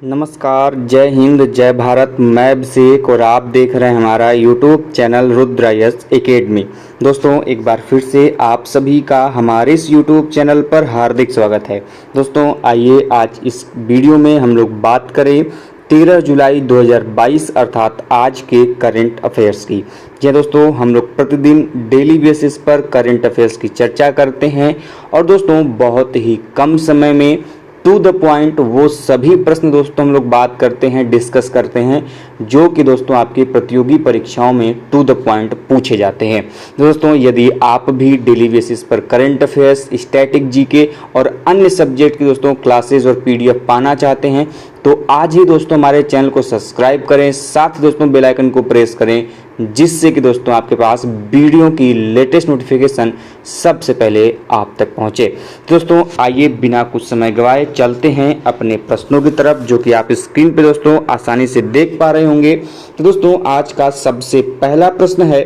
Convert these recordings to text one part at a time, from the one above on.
नमस्कार, जय हिंद, जय भारत। मैं अभिषेक और आप देख रहे हैं हमारा यूट्यूब चैनल रुद्र यश एकेडमी। दोस्तों, एक बार फिर से आप सभी का हमारे इस यूट्यूब चैनल पर हार्दिक स्वागत है। दोस्तों, आइए आज इस वीडियो में हम लोग बात करें 13 जुलाई 2022 अर्थात आज के करंट अफेयर्स की। जी दोस्तों, हम लोग प्रतिदिन डेली बेसिस पर करंट अफेयर्स की चर्चा करते हैं और दोस्तों बहुत ही कम समय में टू द पॉइंट वो सभी प्रश्न दोस्तों हम लोग बात करते हैं, डिस्कस करते हैं, जो कि दोस्तों आपकी प्रतियोगी परीक्षाओं में टू द पॉइंट पूछे जाते हैं। दोस्तों, यदि आप भी डेली बेसिस पर करंट अफेयर्स, स्टैटिक जीके और अन्य सब्जेक्ट की दोस्तों क्लासेस और पीडीएफ पाना चाहते हैं तो आज ही दोस्तों हमारे चैनल को सब्सक्राइब करें, साथ दोस्तों बेल आइकन को प्रेस करें, जिससे कि दोस्तों आपके पास वीडियो की लेटेस्ट नोटिफिकेशन सबसे पहले आप तक पहुंचे। दोस्तों, आइए बिना कुछ समय गवाए चलते हैं अपने प्रश्नों की तरफ, जो कि आप स्क्रीन पे दोस्तों आसानी से देख पा रहे होंगे। तो दोस्तों, आज का सबसे पहला प्रश्न है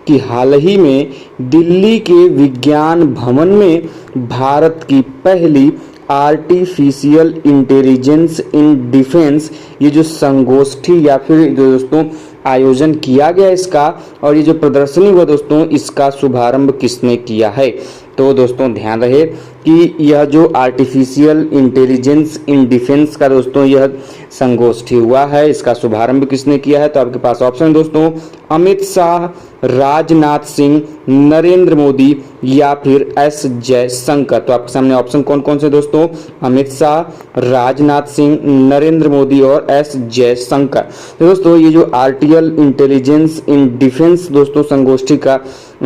कि हाल ही में दिल्ली के विज्ञान भवन में भारत की पहली आर्टिफिशियल इंटेलिजेंस इन डिफेंस ये जो संगोष्ठी या फिर जो दोस्तों आयोजन किया गया इसका, और ये जो प्रदर्शनी हुआ दोस्तों, इसका शुभारंभ किसने किया है। तो दोस्तों ध्यान रहे कि यह जो आर्टिफिशियल इंटेलिजेंस इन डिफेंस का दोस्तों यह संगोष्ठी हुआ है, इसका शुभारंभ किसने किया है। तो आपके पास ऑप्शन दोस्तों अमित शाह, राजनाथ सिंह, नरेंद्र मोदी या फिर एस जयशंकर। तो आपके सामने ऑप्शन कौन कौन से दोस्तों, अमित शाह, राजनाथ सिंह, नरेंद्र मोदी और एस जयशंकर। तो दोस्तों ये जो आर्टिफिशियल इंटेलिजेंस इन डिफेंस दोस्तों संगोष्ठी का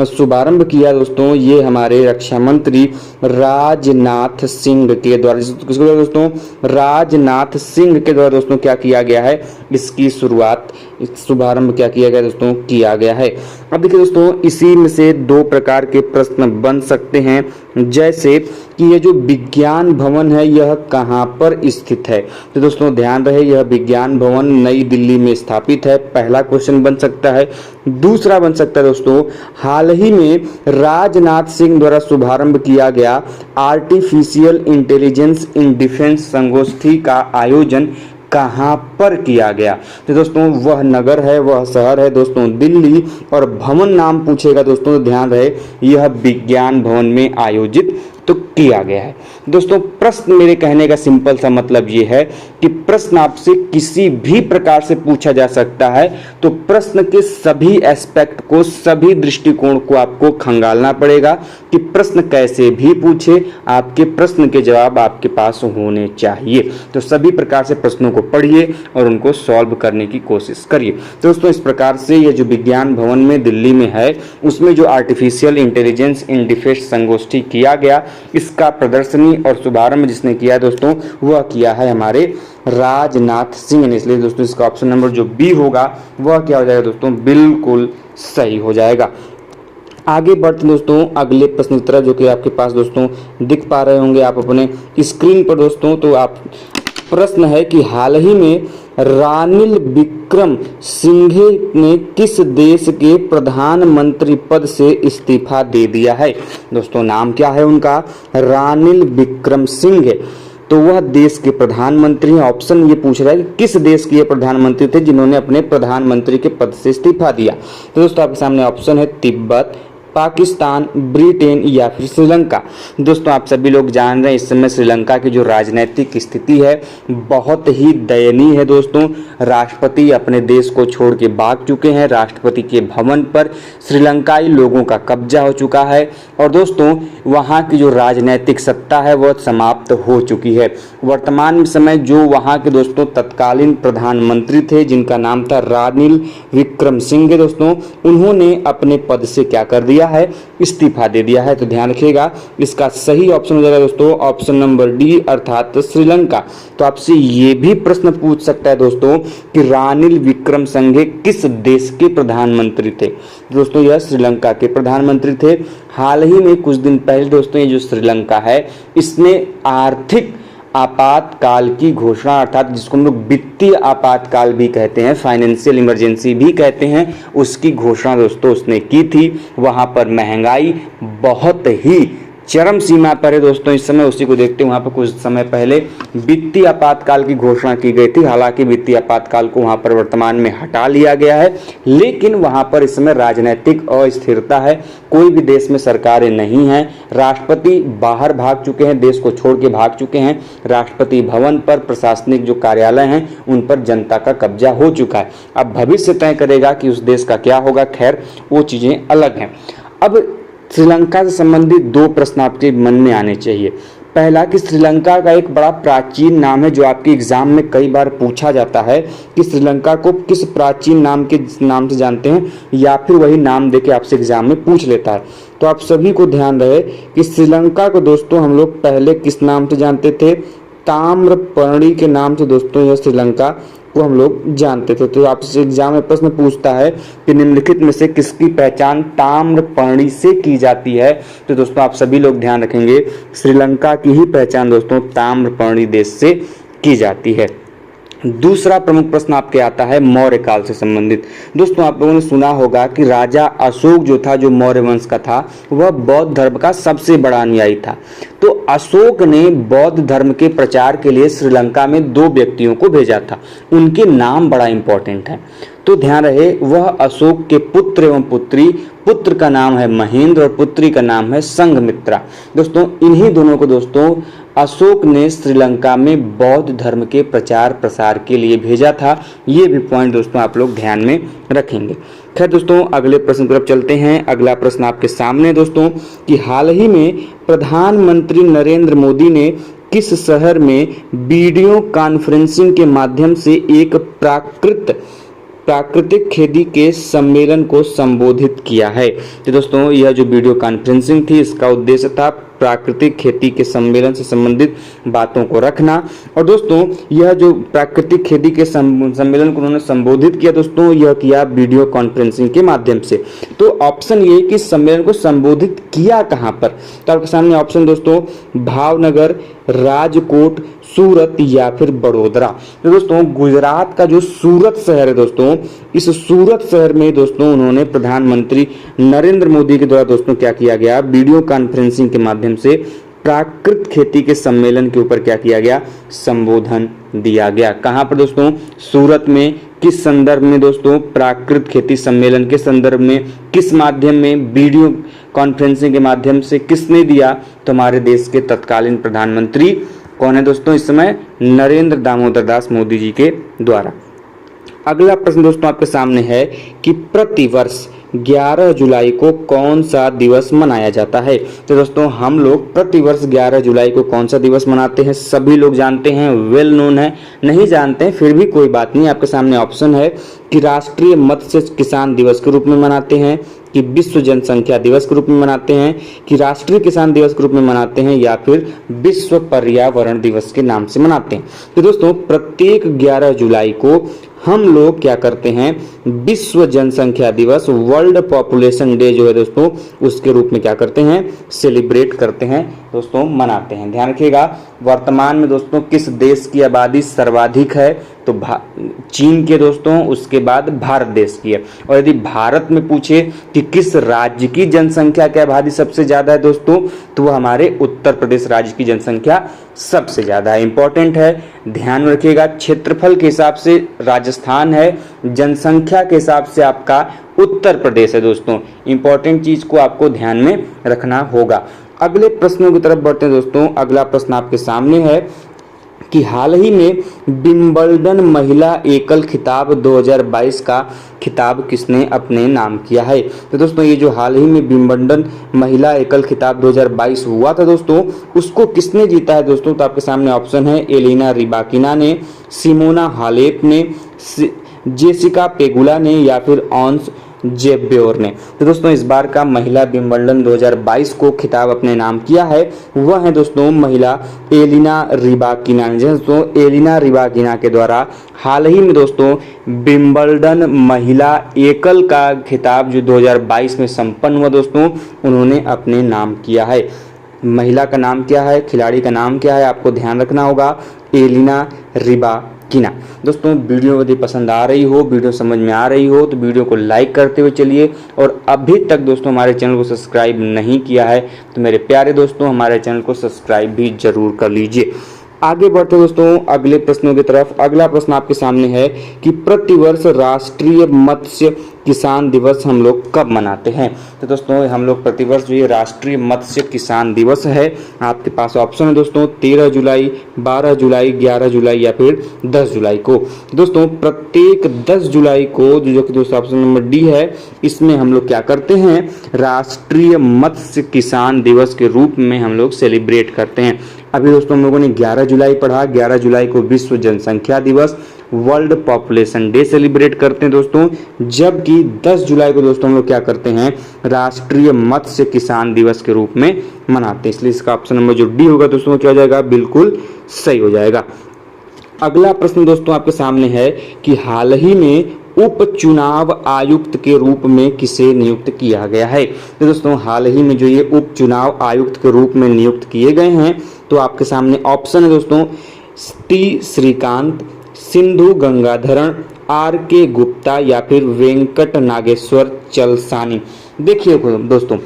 शुभारंभ किया दोस्तों, ये हमारे रक्षा मंत्री राजनाथ सिंह के द्वारा, किसके द्वारा दोस्तों, राजनाथ सिंह के द्वारा दोस्तों क्या किया गया है, इसकी शुरुआत, शुभारंभ क्या किया गया दोस्तों, किया गया है। अब देखिए दोस्तों, इसी में से दो प्रकार के प्रश्न बन सकते हैं, जैसे कि ये जो विज्ञान भवन है यह कहाँ पर स्थित है। तो दोस्तों ध्यान रहे, यह विज्ञान भवन नई दिल्ली में स्थापित है, पहला क्वेश्चन बन सकता है। दूसरा बन सकता है दोस्तों, हाल ही में राजनाथ सिंह द्वारा शुभारंभ किया गया आर्टिफिशियल इंटेलिजेंस इन डिफेंस संगोष्ठी का आयोजन कहाँ पर किया गया। तो दोस्तों वह नगर है, वह शहर है दोस्तों दिल्ली, और भवन नाम पूछेगा दोस्तों तो ध्यान रहे यह विज्ञान भवन में आयोजित तो किया गया है। दोस्तों प्रश्न, मेरे कहने का सिंपल सा मतलब ये है कि प्रश्न आपसे किसी भी प्रकार से पूछा जा सकता है, तो प्रश्न के सभी एस्पेक्ट को, सभी दृष्टिकोण को आपको खंगालना पड़ेगा कि प्रश्न कैसे भी पूछे, आपके प्रश्न के जवाब आपके पास होने चाहिए। तो सभी प्रकार से प्रश्नों को पढ़िए और उनको सॉल्व करने की कोशिश करिए। दोस्तों इस प्रकार से ये जो विज्ञान भवन में दिल्ली में है, उसमें जो आर्टिफिशियल इंटेलिजेंस इन डिफेंस संगोष्ठी किया गया, इसका प्रदर्शनी और शुभारंभ जिसने किया है दोस्तों, वह किया है हमारे राजनाथ सिंह ने। इसलिए दोस्तों इसका ऑप्शन नंबर जो बी होगा वह क्या हो जाएगा दोस्तों, बिल्कुल सही हो जाएगा। आगे बढ़ते दोस्तों अगले प्रश्न की तरफ, जो कि आपके पास दोस्तों दिख पा रहे होंगे आप अपने स्क्रीन पर दोस्तों। तो आप प्रश्न है कि हाल ही में रानिल विक्रम सिंघे ने किस देश के प्रधानमंत्री पद से इस्तीफा दे दिया है। दोस्तों नाम क्या है उनका, रानिल विक्रम सिंघे। तो वह देश के प्रधानमंत्री हैं। ऑप्शन ये पूछ रहा है कि किस देश के प्रधानमंत्री थे जिन्होंने अपने प्रधानमंत्री के पद से इस्तीफा दिया। तो दोस्तों आपके सामने ऑप्शन है तिब्बत, पाकिस्तान, ब्रिटेन या फिर श्रीलंका। दोस्तों आप सभी लोग जान रहे हैं इस समय श्रीलंका की जो राजनीतिक स्थिति है बहुत ही दयनीय है दोस्तों। राष्ट्रपति अपने देश को छोड़ के भाग चुके हैं, राष्ट्रपति के भवन पर श्रीलंकाई लोगों का कब्जा हो चुका है, और दोस्तों वहाँ की जो राजनीतिक सत्ता है वह समाप्त हो चुकी है। वर्तमान समय जो वहाँ के दोस्तों तत्कालीन प्रधानमंत्री थे, जिनका नाम था रानिल विक्रम सिंघे दोस्तों, उन्होंने अपने पद से क्या कर दिया है, इस्तीफा दे दिया है। तो ध्यान रखिएगा इसका सही ऑप्शन हो जाएगा दोस्तों ऑप्शन नंबर डी अर्थात श्रीलंका। तो आपसे ये भी प्रश्न पूछ सकता है दोस्तों कि रानिल विक्रम सिंघे किस देश के प्रधानमंत्री थे। दोस्तों यह श्रीलंका के प्रधानमंत्री थे। हाल ही में कुछ दिन पहले दोस्तों ये जो श्रीलंका है इसने आर्थिक आपातकाल की घोषणा, अर्थात जिसको हम लोग वित्तीय आपातकाल भी कहते हैं, फाइनेंशियल इमरजेंसी भी कहते हैं, उसकी घोषणा दोस्तों उसने की थी। वहाँ पर महंगाई बहुत ही चरम सीमा पर है दोस्तों इस समय। उसी को देखते वहां पर कुछ समय पहले वित्तीय आपातकाल की घोषणा की गई थी। हालांकि वित्तीय आपातकाल को वहां पर वर्तमान में हटा लिया गया है, लेकिन वहां पर इस समय राजनीतिक अस्थिरता है। कोई भी देश में सरकारें नहीं है, राष्ट्रपति बाहर भाग चुके हैं, देश को छोड़ के भाग चुके हैं। राष्ट्रपति भवन पर प्रशासनिक जो कार्यालय हैं उन पर जनता का कब्जा हो चुका है। अब भविष्य तय करेगा कि उस देश का क्या होगा, खैर वो चीजें अलग हैं। अब श्रीलंका से संबंधित दो प्रश्न आपके मन में आने चाहिए। पहला कि श्रीलंका का एक बड़ा प्राचीन नाम है जो आपके एग्जाम में कई बार पूछा जाता है कि श्रीलंका को किस प्राचीन नाम से जानते हैं, या फिर वही नाम देके आपसे एग्जाम में पूछ लेता है। तो आप सभी को ध्यान रहे कि श्रीलंका को दोस्तों हम लोग पहले किस नाम से जानते थे, ताम्रपर्णी के नाम से दोस्तों यह श्रीलंका को हम लोग जानते थे। तो आपसे एग्जाम में प्रश्न पूछता है कि निम्नलिखित में से किसकी पहचान ताम्रपर्णी से की जाती है, तो दोस्तों आप सभी लोग ध्यान रखेंगे श्रीलंका की ही पहचान दोस्तों ताम्रपर्णी देश से की जाती है। दूसरा प्रमुख प्रश्न आपके आता है मौर्य काल से संबंधित। दोस्तों आप लोगों ने सुना होगा कि राजा अशोक जो था, जो मौर्य वंश का था, वह बौद्ध धर्म का सबसे बड़ा अनुयायी था। तो अशोक ने बौद्ध धर्म के प्रचार के लिए श्रीलंका में दो व्यक्तियों को भेजा था। उनके नाम बड़ा इंपॉर्टेंट है, तो ध्यान रहे। वह अशोक के पुत्र एवं पुत्री, पुत्र का नाम है महेंद्र और पुत्री का नाम है संघमित्रा। दोस्तों इन्हीं दोनों को दोस्तों अशोक ने श्रीलंका में बौद्ध धर्म के प्रचार प्रसार के लिए भेजा था। ये भी पॉइंट दोस्तों आप लोग ध्यान में रखेंगे। खैर दोस्तों अगले प्रश्न की तरफ चलते हैं। अगला प्रश्न आपके सामने दोस्तों कि हाल ही में प्रधानमंत्री नरेंद्र मोदी ने किस शहर में वीडियो कॉन्फ्रेंसिंग के माध्यम से एक प्राकृतिक खेती के सम्मेलन को संबोधित किया है। तो दोस्तों यह जो वीडियो कॉन्फ्रेंसिंग थी, इसका उद्देश्य था प्राकृतिक खेती के सम्मेलन से संबंधित बातों को रखना। और दोस्तों यह जो प्राकृतिक खेती के सम्मेलन को उन्होंने संबोधित किया दोस्तों, यह किया वीडियो कॉन्फ्रेंसिंग के माध्यम से। तो ऑप्शन ये कि सम्मेलन को संबोधित किया कहां पर, तो आपके सामने ऑप्शन दोस्तों भावनगर, राजकोट, सूरत या फिर बड़ोदरा। तो दोस्तों गुजरात का जो सूरत शहर है दोस्तों, इस सूरत शहर में दोस्तों उन्होंने प्रधानमंत्री नरेंद्र मोदी के द्वारा दोस्तों क्या किया गया, वीडियो कॉन्फ्रेंसिंग के माध्यम से प्राकृतिक खेती के सम्मेलन के ऊपर क्या किया गया, संबोधन दिया गया। कहां पर दोस्तों, सूरत में। किस संदर्भ में दोस्तों, प्राकृतिक खेती सम्मेलन के संदर्भ में। किस माध्यम में, वीडियो कॉन्फ्रेंसिंग के माध्यम से। किसने दिया, तो हमारे देश के तत्कालीन प्रधानमंत्री कौन है दोस्तों इस समय, नरेंद्र दामोदर दास मोदी जी के द्वारा। अगला प्रश्न दोस्तों आपके सामने है कि प्रतिवर्ष 11 जुलाई को कौन सा दिवस मनाया जाता है। तो दोस्तों हम लोग प्रतिवर्ष 11 जुलाई को कौन सा दिवस मनाते हैं, सभी लोग जानते हैं, वेल नोन है। नहीं जानते हैं फिर भी कोई बात नहीं, आपके सामने ऑप्शन है कि राष्ट्रीय मत्स्य किसान दिवस के रूप में मनाते हैं, कि विश्व जनसंख्या दिवस के रूप में मनाते हैं, कि राष्ट्रीय किसान दिवस के रूप में मनाते हैं, या फिर विश्व पर्यावरण दिवस के नाम से मनाते हैं। तो दोस्तों प्रत्येक 11 जुलाई को हम लोग क्या करते हैं, विश्व जनसंख्या दिवस, वर्ल्ड पॉपुलेशन डे जो है दोस्तों, उसके रूप में क्या करते हैं, सेलिब्रेट करते हैं दोस्तों, मनाते हैं। ध्यान रखिएगा वर्तमान में दोस्तों किस देश की आबादी सर्वाधिक है, तो चीन के दोस्तों, उसके बाद भारत देश की है। और यदि भारत में पूछे कि किस राज्य की जनसंख्या की आबादी सबसे ज्यादा है दोस्तों, तो वह हमारे उत्तर प्रदेश राज्य की जनसंख्या सबसे ज्यादा है। इंपॉर्टेंट है, ध्यान में रखिएगा। क्षेत्रफल के हिसाब से राजस्थान है, जनसंख्या के हिसाब से आपका उत्तर प्रदेश है दोस्तों। इंपॉर्टेंट चीज को आपको ध्यान में रखना होगा। अगले प्रश्नों की तरफ बढ़ते हैं दोस्तों। अगला प्रश्न आपके सामने है कि हाल ही में विंबलडन महिला एकल खिताब 2022 का खिताब किसने अपने नाम किया है। तो दोस्तों ये जो हाल ही में विंबलडन महिला एकल खिताब 2022 हुआ था दोस्तों, उसको किसने जीता है दोस्तों, तो आपके सामने ऑप्शन है एलिना रिबाकिना ने, सिमोना हालेप ने, जेसिका पेगुला ने, या फिर ऑन्स जेब्योर ने। तो दोस्तों इस बार का महिला विंबलडन 2022 को खिताब अपने नाम किया है, वह है दोस्तों महिला एलिना रिबाकिना ने। दोस्तों एलिना रिबाकिना के द्वारा हाल ही में दोस्तों विंबलडन महिला एकल का खिताब जो 2022 में संपन्न हुआ दोस्तों, उन्होंने अपने नाम किया है। महिला का नाम क्या है, खिलाड़ी का नाम क्या है, आपको ध्यान रखना होगा, एलिना रिबाकिना। कि ना। दोस्तों वीडियो यदि पसंद आ रही हो, वीडियो समझ में आ रही हो तो वीडियो को लाइक करते हुए चलिए, और अभी तक दोस्तों हमारे चैनल को सब्सक्राइब नहीं किया है तो मेरे प्यारे दोस्तों हमारे चैनल को सब्सक्राइब भी जरूर कर लीजिए। आगे बढ़ते दोस्तों अगले प्रश्नों की तरफ। अगला प्रश्न आपके सामने है कि प्रतिवर्ष राष्ट्रीय मत्स्य किसान दिवस हम लोग कब मनाते हैं। तो दोस्तों हम लोग प्रतिवर्ष जो ये राष्ट्रीय मत्स्य किसान दिवस है, आपके पास ऑप्शन है दोस्तों 13 जुलाई, 12 जुलाई, 11 जुलाई या फिर 10 जुलाई को। दोस्तों प्रत्येक 10 जुलाई को जो कि दोस्तों ऑप्शन नंबर डी है, इसमें हम लोग क्या करते हैं, राष्ट्रीय मत्स्य किसान दिवस के रूप में हम लोग सेलिब्रेट करते हैं। अभी दोस्तों हम लोगों ने 11 जुलाई पढ़ा, 11 जुलाई को विश्व जनसंख्या दिवस, वर्ल्ड पॉपुलेशन डे सेलिब्रेट करते हैं दोस्तों, जबकि 10 जुलाई को दोस्तों हम लोग क्या करते हैं, राष्ट्रीय मत्स्य किसान दिवस के रूप में मनाते हैं। इसलिए इसका ऑप्शन नंबर जो डी होगा दोस्तों क्या हो जाएगा, बिल्कुल सही हो जाएगा। अगला प्रश्न दोस्तों आपके सामने है कि हाल ही में उप चुनाव आयुक्त के रूप में किसे नियुक्त किया गया है। तो दोस्तों हाल ही में जो ये उप चुनाव आयुक्त के रूप में नियुक्त किए गए हैं, तो आपके सामने ऑप्शन है दोस्तों टी श्रीकांत, सिंधु गंगाधरण, आर के गुप्ता या फिर वेंकट नागेश्वर चलसानी। देखिए दोस्तों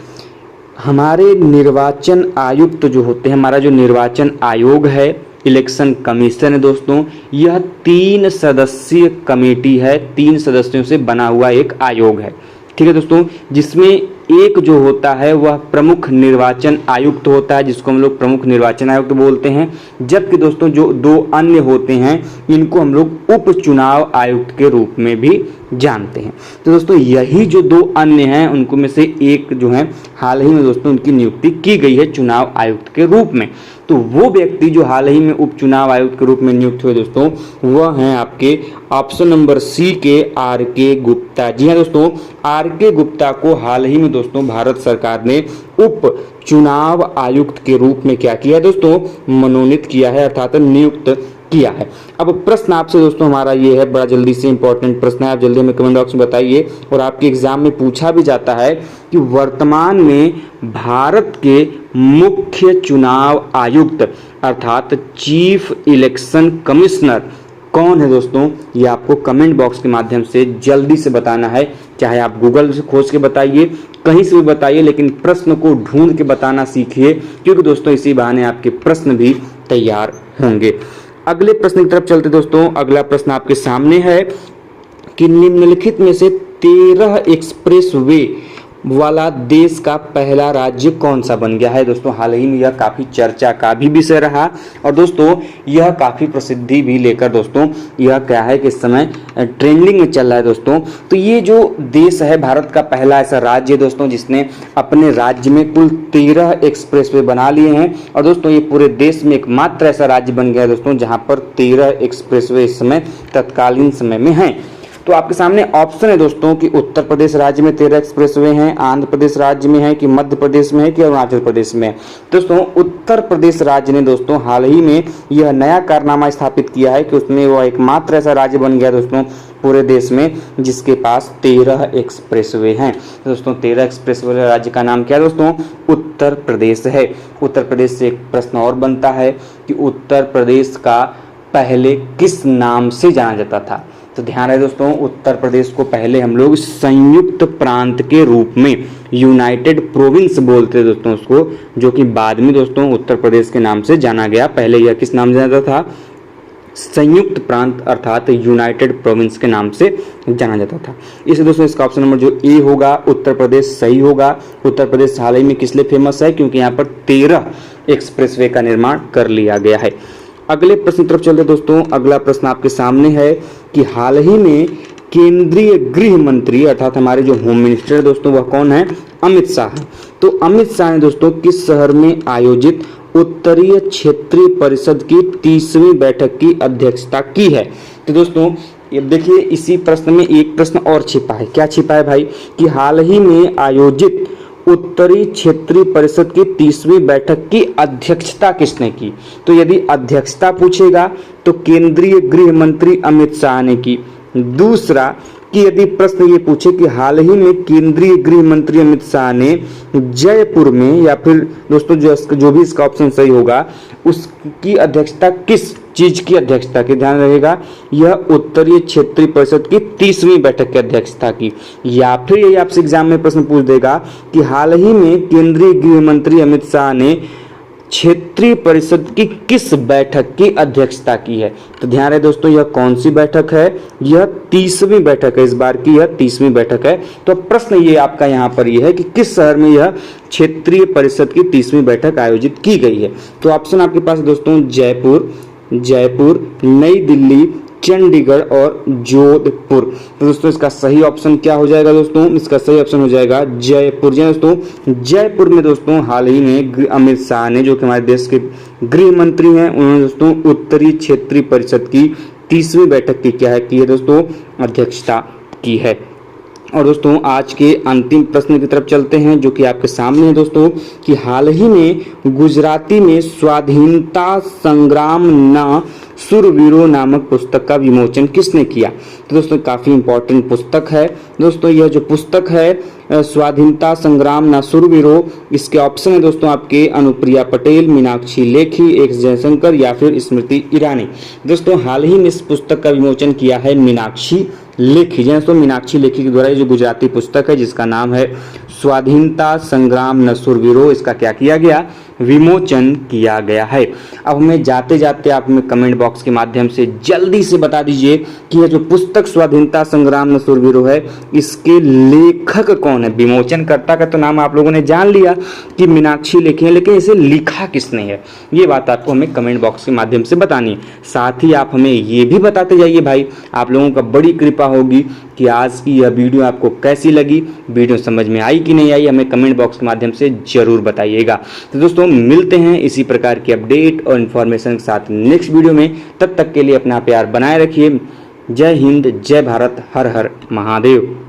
हमारे निर्वाचन आयुक्त जो होते हैं, हमारा जो निर्वाचन आयोग है, इलेक्शन कमीशन है दोस्तों, यह 3 सदस्यीय कमेटी है, 3 सदस्यों से बना हुआ एक आयोग है। ठीक है दोस्तों, जिसमें एक जो होता है वह प्रमुख निर्वाचन आयुक्त होता है, जिसको हम लोग प्रमुख निर्वाचन आयुक्त बोलते हैं, जबकि दोस्तों जो 2 अन्य होते हैं इनको हम लोग उप चुनाव आयुक्त के रूप में भी जानते हैं। तो दोस्तों यही जो 2 अन्य हैं उनको में से एक जो है हाल ही में दोस्तों उनकी नियुक्ति की गई है चुनाव आयुक्त के रूप में। तो वो व्यक्ति जो हाल ही में उप चुनाव आयुक्त के रूप में नियुक्त हुए दोस्तों, वह हैं आपके ऑप्शन नंबर सी के आर के गुप्ता। जी हाँ दोस्तों, आर के गुप्ता को हाल ही में दोस्तों भारत सरकार ने उप चुनाव आयुक्त के रूप में क्या किया दोस्तों, मनोनीत किया है, अर्थात नियुक्त किया है। अब प्रश्न आपसे दोस्तों हमारा ये है, बड़ा जल्दी से इंपॉर्टेंट प्रश्न है, आप जल्दी हमें कमेंट बॉक्स में बताइए, और आपके एग्जाम में पूछा भी जाता है कि वर्तमान में भारत के मुख्य चुनाव आयुक्त अर्थात चीफ इलेक्शन कमिश्नर कौन है दोस्तों, ये आपको कमेंट बॉक्स के माध्यम से जल्दी से बताना है। चाहे आप गूगल से खोज के बताइए, कहीं से भी बताइए, लेकिन प्रश्न को ढूंढ के बताना सीखिए, क्योंकि दोस्तों इसी बहाने आपके प्रश्न भी तैयार होंगे। अगले प्रश्न की तरफ चलते दोस्तों। अगला प्रश्न आपके सामने है कि निम्नलिखित में से 13 एक्सप्रेस वे वाला देश का पहला राज्य कौन सा बन गया है। दोस्तों हाल ही में यह काफ़ी चर्चा का भी विषय रहा, और दोस्तों यह काफ़ी प्रसिद्धि भी लेकर दोस्तों यह क्या है कि इस समय ट्रेंडिंग में चल रहा है दोस्तों। तो ये जो देश है भारत का पहला ऐसा राज्य है दोस्तों जिसने अपने राज्य में कुल 13 एक्सप्रेसवे बना लिए हैं, और दोस्तों ये पूरे देश में एकमात्र ऐसा राज्य बन गया है दोस्तों जहाँ पर 13 एक्सप्रेसवे इस समय तत्कालीन समय में हैं। तो आपके सामने ऑप्शन है दोस्तों कि उत्तर प्रदेश राज्य में 13 एक्सप्रेसवे हैं, आंध्र प्रदेश राज्य में है, कि मध्य प्रदेश में है, कि अरुणाचल प्रदेश में है। दोस्तों उत्तर प्रदेश राज्य ने दोस्तों हाल ही में यह नया कारनामा स्थापित किया है कि उसमें वह एकमात्र ऐसा राज्य बन गया दोस्तों पूरे देश में जिसके पास 13 एक्सप्रेसवे हैं। तो दोस्तों 13 एक्सप्रेसवे वाले राज्य का नाम क्या है दोस्तों, उत्तर प्रदेश है। उत्तर प्रदेश से एक प्रश्न और बनता है कि उत्तर प्रदेश का पहले किस नाम से जाना जाता था। तो ध्यान रहे दोस्तों, उत्तर प्रदेश को पहले हम लोग संयुक्त प्रांत के रूप में, यूनाइटेड प्रोविंस बोलते दोस्तों उसको, जो कि बाद में दोस्तों उत्तर प्रदेश के नाम से जाना गया। पहले यह किस नाम से जाना जाता था, संयुक्त प्रांत अर्थात यूनाइटेड प्रोविंस के नाम से जाना जाता था। इसलिए दोस्तों इसका ऑप्शन नंबर जो ए होगा उत्तर प्रदेश सही होगा। उत्तर प्रदेश हाल ही में किस लिए फेमस है, क्योंकि यहाँ पर 13 एक्सप्रेसवे का निर्माण कर लिया गया है। अगले प्रश्न की तरफ चलते दोस्तों। अगला प्रश्न आपके सामने है कि हाल ही में केंद्रीय गृह मंत्री अर्थात हमारे जो होम मिनिस्टर है दोस्तों वह कौन है, अमित शाह। तो अमित शाह ने दोस्तों किस शहर में आयोजित उत्तरीय क्षेत्रीय परिषद की 30वीं बैठक की अध्यक्षता की है। तो दोस्तों ये देखिए इसी प्रश्न में एक प्रश्न और छिपा है। क्या छिपा है भाई, कि हाल ही में आयोजित उत्तरी क्षेत्रीय परिषद की 30वीं बैठक की अध्यक्षता किसने की। तो यदि अध्यक्षता पूछेगा तो केंद्रीय गृह मंत्री अमित शाह ने की। दूसरा कि यदि प्रश्न ये पूछे कि हाल ही में केंद्रीय गृह मंत्री अमित शाह ने जयपुर में, या फिर दोस्तों जो भी इसका ऑप्शन सही होगा उसकी अध्यक्षता किस चीज की अध्यक्षता की, ध्यान रहेगा, यह उत्तरीय क्षेत्रीय परिषद की 30वीं बैठक की अध्यक्षता की। या फिर ये आपसे एग्जाम में प्रश्न पूछ देगा कि हाल ही में केंद्रीय गृह मंत्री अमित शाह ने क्षेत्रीय परिषद की किस बैठक की अध्यक्षता की है। तो ध्यान रहे दोस्तों, यह कौन सी बैठक है, यह 30वीं बैठक है, इस बार की यह 30वीं बैठक है। तो प्रश्न ये आपका यहाँ पर यह है कि किस शहर में यह क्षेत्रीय परिषद की 30वीं बैठक आयोजित की गई है। तो ऑप्शन आपके पास दोस्तों जयपुर, नई दिल्ली, चंडीगढ़ और जोधपुर। तो दोस्तों इसका सही ऑप्शन क्या हो जाएगा दोस्तों, इसका सही ऑप्शन हो जाएगा जयपुर। जी दोस्तों, जयपुर में दोस्तों हाल ही में अमित शाह ने, जो कि हमारे देश के गृह मंत्री हैं, उन्होंने दोस्तों उत्तरी क्षेत्रीय परिषद की 30वीं बैठक की क्या है की है दोस्तों, अध्यक्षता की है। और दोस्तों आज के अंतिम प्रश्न की तरफ चलते हैं, जो कि आपके सामने है दोस्तों, कि हाल ही में गुजराती में स्वाधीनता संग्राम ना शूरवीरो नामक पुस्तक का विमोचन किसने किया। तो दोस्तों काफी इंपॉर्टेंट पुस्तक है दोस्तों, यह जो पुस्तक है स्वाधीनता संग्राम ना शूरवीरो, इसके ऑप्शन है दोस्तों आपके अनुप्रिया पटेल, मीनाक्षी लेखी, एक्स जयशंकर या फिर स्मृति ईरानी। दोस्तों हाल ही में इस पुस्तक का विमोचन किया है मीनाक्षी लेखी। दोस्तों मीनाक्षी लेखी के द्वारा ये जो गुजराती पुस्तक है जिसका नाम है स्वाधीनता संग्राम न शूरवीरो, इसका क्या किया गया, विमोचन किया गया है। अब हमें जाते जाते आप हमें कमेंट बॉक्स के माध्यम से जल्दी से बता दीजिए कि यह जो पुस्तक स्वाधीनता संग्राम न शूरवीरो है, इसके लेखक कौन है। विमोचनकर्ता का तो नाम आप लोगों ने जान लिया कि मीनाक्षी लेखी है, लेकिन इसे लिखा किसने है, ये बात आपको हमें कमेंट बॉक्स के माध्यम से बतानी है। साथ ही आप हमें ये भी बताते जाइए भाई, आप लोगों का बड़ी कृपा होगी कि आज की यह वीडियो आपको कैसी लगी, वीडियो समझ में आई कि नहीं आई, हमें कमेंट बॉक्स के माध्यम से जरूर बताइएगा। तो दोस्तों मिलते हैं इसी प्रकार की अपडेट और इन्फॉर्मेशन के साथ नेक्स्ट वीडियो में। तब तक के लिए अपना प्यार बनाए रखिए। जय हिंद, जय भारत, हर हर महादेव।